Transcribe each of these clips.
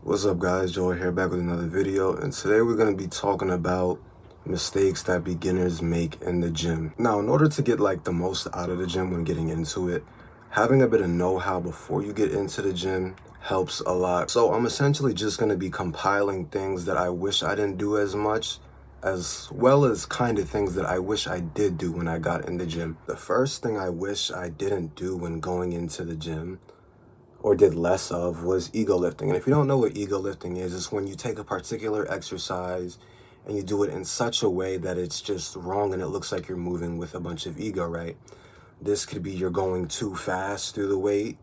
What's up guys, Joel here back with another video, and today we're going to be talking about mistakes that beginners make in the gym. Now, in order to get the most out of the gym when getting into it, having a bit of know-how before you get into the gym helps a lot. So I'm essentially just going to be compiling things that I wish I didn't do as much, as well as kind of things that I wish I did do when I got in the gym. The first thing I wish I didn't do when going into the gym, or did less of, was ego lifting. And if you don't know what ego lifting is, it's when you take a particular exercise and you do it in such a way that it's just wrong and it looks like you're moving with a bunch of ego, right? This could be you're going too fast through the weight.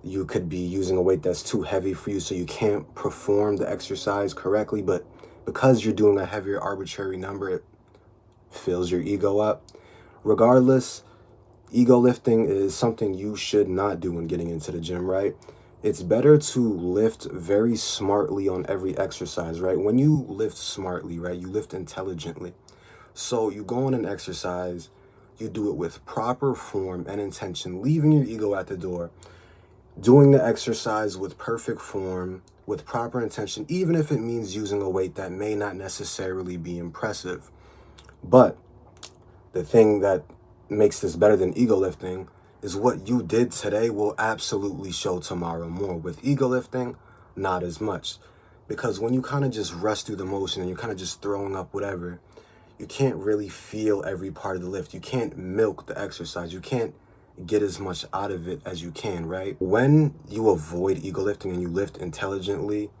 You could be using a weight that's too heavy for you, so you can't perform the exercise correctly, but because you're doing a heavier arbitrary number, it fills your ego up. Regardless, ego lifting is something you should not do when getting into the gym, right? It's better to lift very smartly on every exercise, right? When you lift smartly, right, you lift intelligently. So you go on an exercise, you do it with proper form and intention, leaving your ego at the door, doing the exercise with perfect form, with proper intention, even if it means using a weight that may not necessarily be impressive. But the thing that makes this better than ego lifting is what you did today will absolutely show tomorrow more. With ego lifting, not as much. Because when you kind of just rush through the motion and you're kind of just throwing up whatever, you can't really feel every part of the lift. You can't milk the exercise. You can't get as much out of it as you can, right? When you avoid ego lifting and you lift intelligently,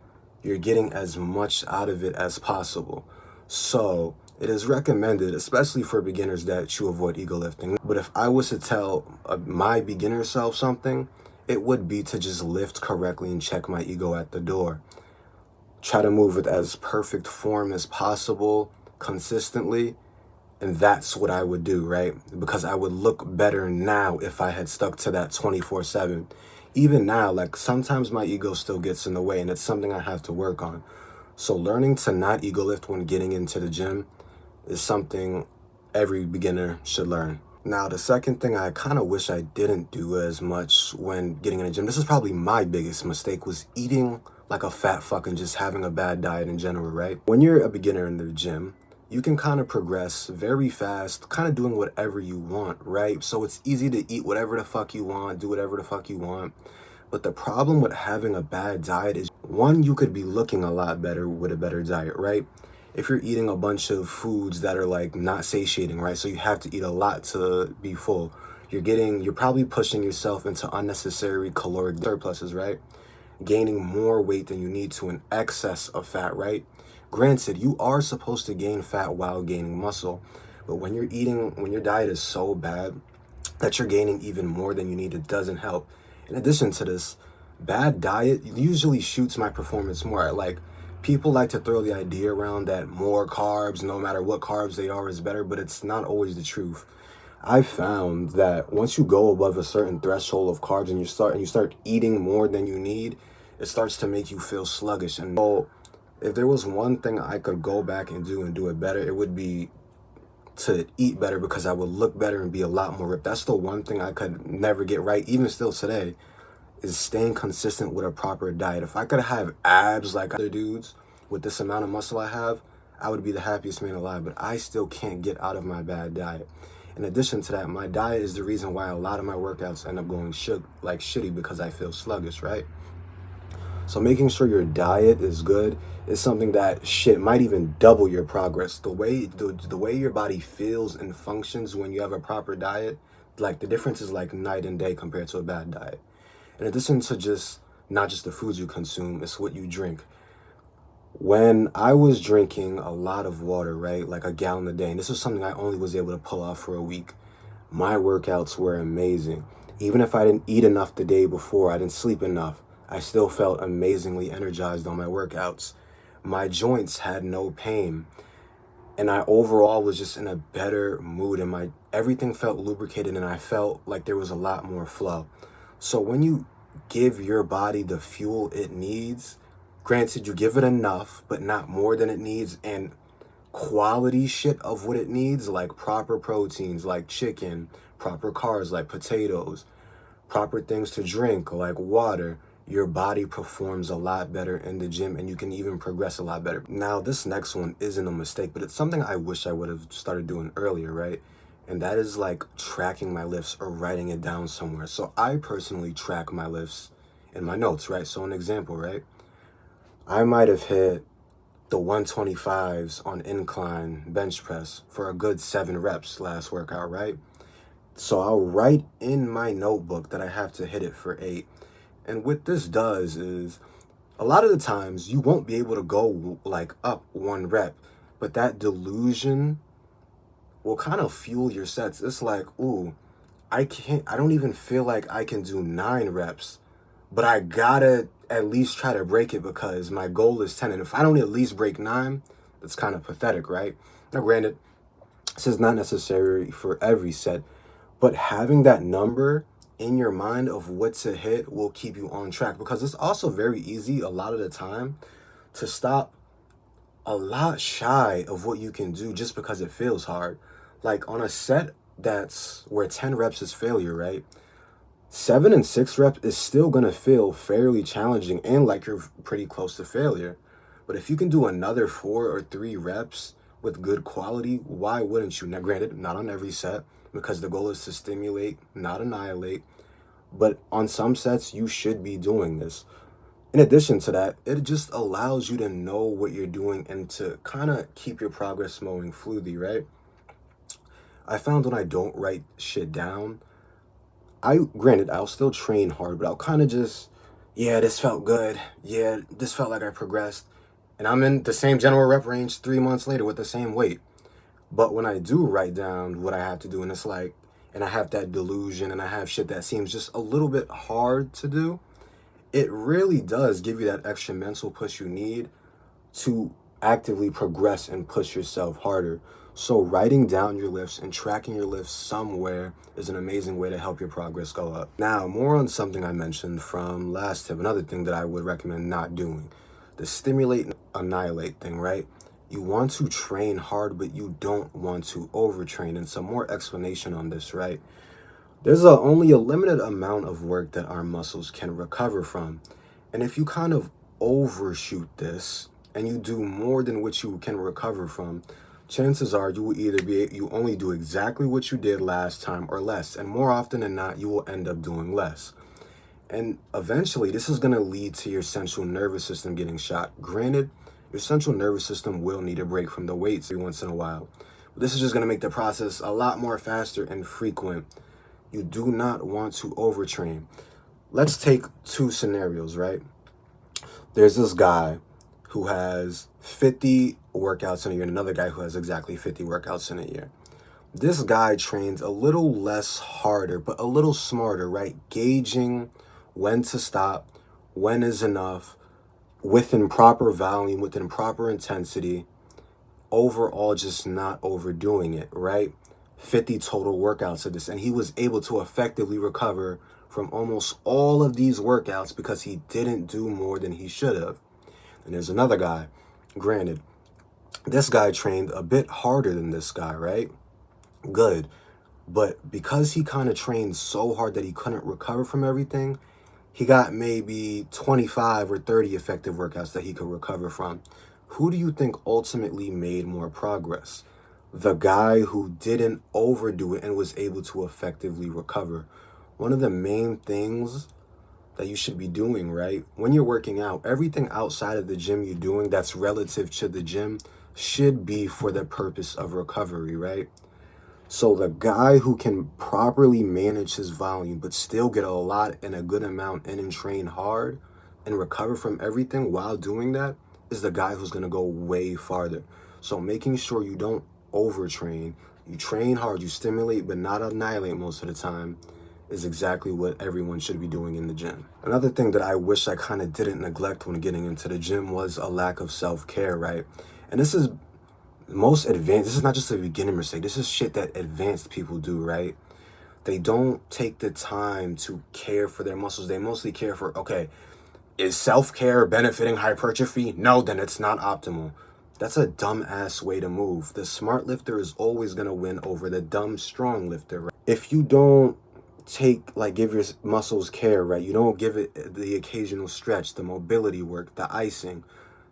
you're getting as much out of it as possible. So it is recommended, especially for beginners, that you avoid ego lifting. But if I was to tell my beginner self something, it would be to just lift correctly and check my ego at the door. Try to move with as perfect form as possible, consistently, and that's what I would do, right? Because I would look better now if I had stuck to that 24/7. Even now, sometimes my ego still gets in the way, and it's something I have to work on. So learning to not ego lift when getting into the gym is something every beginner should learn. Now, the second thing I kind of wish I didn't do as much when getting in the gym, this is probably my biggest mistake, was eating like a fat fuck and just having a bad diet in general, right? When you're a beginner in the gym, you can kind of progress very fast, kind of doing whatever you want, right? So it's easy to eat whatever the fuck you want, do whatever the fuck you want. But the problem with having a bad diet is, one, you could be looking a lot better with a better diet, right? If you're eating a bunch of foods that are not satiating, right? So you have to eat a lot to be full. You're probably pushing yourself into unnecessary caloric surpluses, right? Gaining more weight than you need to, in excess of fat, right? Granted, you are supposed to gain fat while gaining muscle, but when your diet is so bad that you're gaining even more than you need, it doesn't help. In addition to this, bad diet usually shoots my performance more. People like to throw the idea around that more carbs, no matter what carbs they are, is better, but it's not always the truth. I found that once you go above a certain threshold of carbs and you start eating more than you need, it starts to make you feel sluggish. And so if there was one thing I could go back and do it better, it would be to eat better, because I would look better and be a lot more ripped. That's the one thing I could never get right, even still today, is staying consistent with a proper diet. If I could have abs like other dudes with this amount of muscle I have, I would be the happiest man alive, but I still can't get out of my bad diet. In addition to that, my diet is the reason why a lot of my workouts end up going shitty, because I feel sluggish, right? So making sure your diet is good is something that might even double your progress. The way your body feels and functions when you have a proper diet, the difference is night and day compared to a bad diet. In addition to not just the foods you consume, it's what you drink. When I was drinking a lot of water, right, like a gallon a day, and this was something I only was able to pull off for a week, my workouts were amazing. Even if I didn't eat enough the day before, I didn't sleep enough, I still felt amazingly energized on my workouts. My joints had no pain, and I overall was just in a better mood, and everything felt lubricated, and I felt like there was a lot more flow. So when you give your body the fuel it needs, granted, you give it enough, but not more than it needs, and quality shit of what it needs, like proper proteins, like chicken, proper carbs, like potatoes, proper things to drink, like water, your body performs a lot better in the gym and you can even progress a lot better. Now, this next one isn't a mistake, but it's something I wish I would have started doing earlier, right? And that is like tracking my lifts or writing it down somewhere. So I personally track my lifts in my notes, right? So an example, right? I might have hit the 125s on incline bench press for a good 7 reps last workout, right? So I'll write in my notebook that I have to hit it for 8. And what this does is a lot of the times you won't be able to go like up 1 rep, but that delusion will kind of fuel your sets. It's like, ooh, I don't even feel like I can do 9 reps, but I gotta at least try to break it because my goal is 10. And if I don't at least break 9, that's kind of pathetic, right? Now, granted, this is not necessary for every set, but having that number in your mind of what to hit will keep you on track, because it's also very easy a lot of the time to stop a lot shy of what you can do just because it feels hard. Like on a set that's where 10 reps is failure, right? 7 and 6 reps is still gonna feel fairly challenging and like you're pretty close to failure. But if you can do another 4 or 3 reps with good quality, why wouldn't you? Now, granted, not on every set, because the goal is to stimulate, not annihilate. But on some sets, you should be doing this. In addition to that, it just allows you to know what you're doing and to kind of keep your progress moving fluidly, right? I found when I don't write shit down, granted, I'll still train hard, but I'll kind of just, yeah, this felt good. Yeah, this felt like I progressed. And I'm in the same general rep range 3 months later with the same weight. But when I do write down what I have to do, and it's like, and I have that delusion and I have shit that seems just a little bit hard to do, it really does give you that extra mental push you need to actively progress and push yourself harder. So writing down your lifts and tracking your lifts somewhere is an amazing way to help your progress go up. Now, more on something I mentioned from last tip, another thing that I would recommend not doing, the stimulate and annihilate thing, right? You want to train hard, but you don't want to overtrain. And some more explanation on this, right? There's only a limited amount of work that our muscles can recover from. And if you kind of overshoot this and you do more than what you can recover from, chances are you will either you only do exactly what you did last time or less. And more often than not, you will end up doing less. And eventually, this is going to lead to your central nervous system getting shot. Granted, your central nervous system will need a break from the weights every once in a while. But this is just going to make the process a lot more faster and frequent. You do not want to overtrain. Let's take 2 scenarios, right? There's this guy who has 50 workouts in a year and another guy who has exactly 50 workouts in a year. This guy trains a little less harder, but a little smarter, right? Gauging when to stop, when is enough, within proper volume, within proper intensity, overall just not overdoing it, right? 50 total workouts of this, and he was able to effectively recover from almost all of these workouts because he didn't do more than he should have. And there's another guy, granted, this guy trained a bit harder than this guy, right? Good. But because he kind of trained so hard that he couldn't recover from everything, he got maybe 25 or 30 effective workouts that he could recover from. Who do you think ultimately made more progress? The guy who didn't overdo it and was able to effectively recover. One of the main things that you should be doing, right? When you're working out, everything outside of the gym you're doing that's relative to the gym should be for the purpose of recovery, right? So the guy who can properly manage his volume but still get a lot and a good amount in and train hard and recover from everything while doing that is the guy who's going to go way farther. So making sure you don't overtrain, you train hard, you stimulate but not annihilate most of the time is exactly what everyone should be doing in the gym. Another thing that I wish I kind of didn't neglect when getting into the gym was a lack of self-care, right? And this is most advanced, this is not just a beginner mistake, this is shit that advanced people do, right? They don't take the time to care for their muscles. They mostly care for, okay, is self-care benefiting hypertrophy? No, then it's not optimal. That's a dumb-ass way to move. The smart lifter is always going to win over the dumb, strong lifter, right? If you don't give your muscles care, right? You don't give it the occasional stretch, the mobility work, the icing.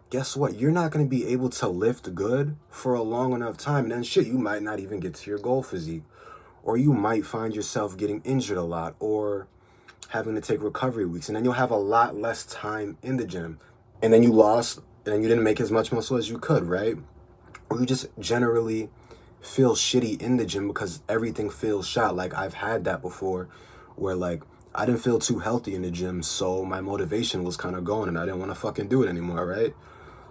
Guess what? You're not going to be able to lift good for a long enough time. And then shit, you might not even get to your goal physique. Or you might find yourself getting injured a lot or having to take recovery weeks. And then you'll have a lot less time in the gym. And then you lost, and then you didn't make as much muscle as you could, right? Or you just generally feel shitty in the gym because everything feels shot. Like, I've had that before where, like, I didn't feel too healthy in the gym, so my motivation was kind of gone and I didn't want to fucking do it anymore, right?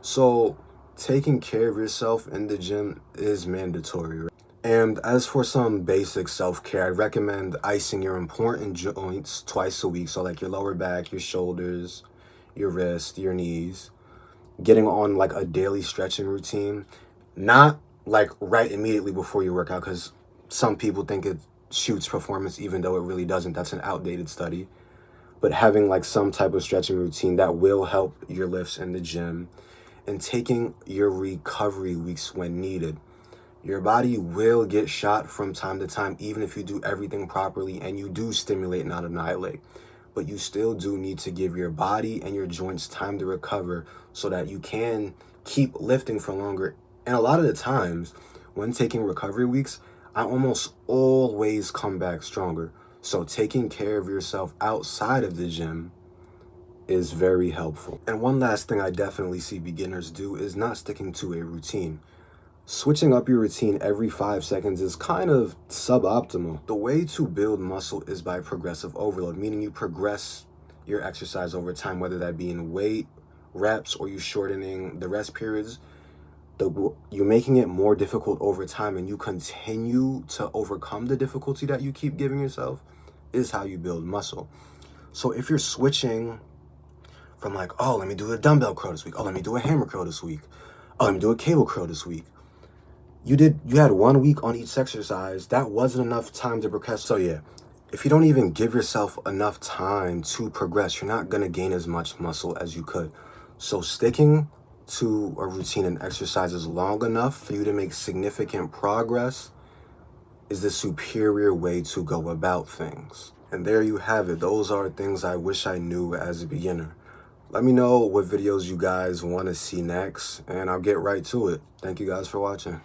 So taking care of yourself in the gym is mandatory, right? And as for some basic self-care, I recommend icing your important joints twice a week. So like your lower back, your shoulders, your wrist, your knees. Getting on like a daily stretching routine, not like right immediately before you work out, because some people think it shoots performance even though it really doesn't. That's an outdated study. But having like some type of stretching routine that will help your lifts in the gym, and taking your recovery weeks when needed. Your body will get shot from time to time, even if you do everything properly and you do stimulate, not annihilate. But you still do need to give your body and your joints time to recover so that you can keep lifting for longer. And a lot of the times, when taking recovery weeks, I almost always come back stronger. So taking care of yourself outside of the gym is very helpful. And one last thing I definitely see beginners do is not sticking to a routine. Switching up your routine every 5 seconds is kind of suboptimal. The way to build muscle is by progressive overload, meaning you progress your exercise over time, whether that be in weight, reps, or you shortening the rest periods. You're making it more difficult over time, and you continue to overcome the difficulty that you keep giving yourself is how you build muscle. So if you're switching from like, oh, let me do a dumbbell curl this week. Oh, let me do a hammer curl this week. Oh, let me do a cable curl this week. You had 1 week on each exercise. That wasn't enough time to progress. So yeah, if you don't even give yourself enough time to progress, you're not gonna gain as much muscle as you could. So sticking to a routine and exercises long enough for you to make significant progress is the superior way to go about things. And there you have it. Those are things I wish I knew as a beginner. Let me know what videos you guys want to see next, and I'll get right to it. Thank you guys for watching.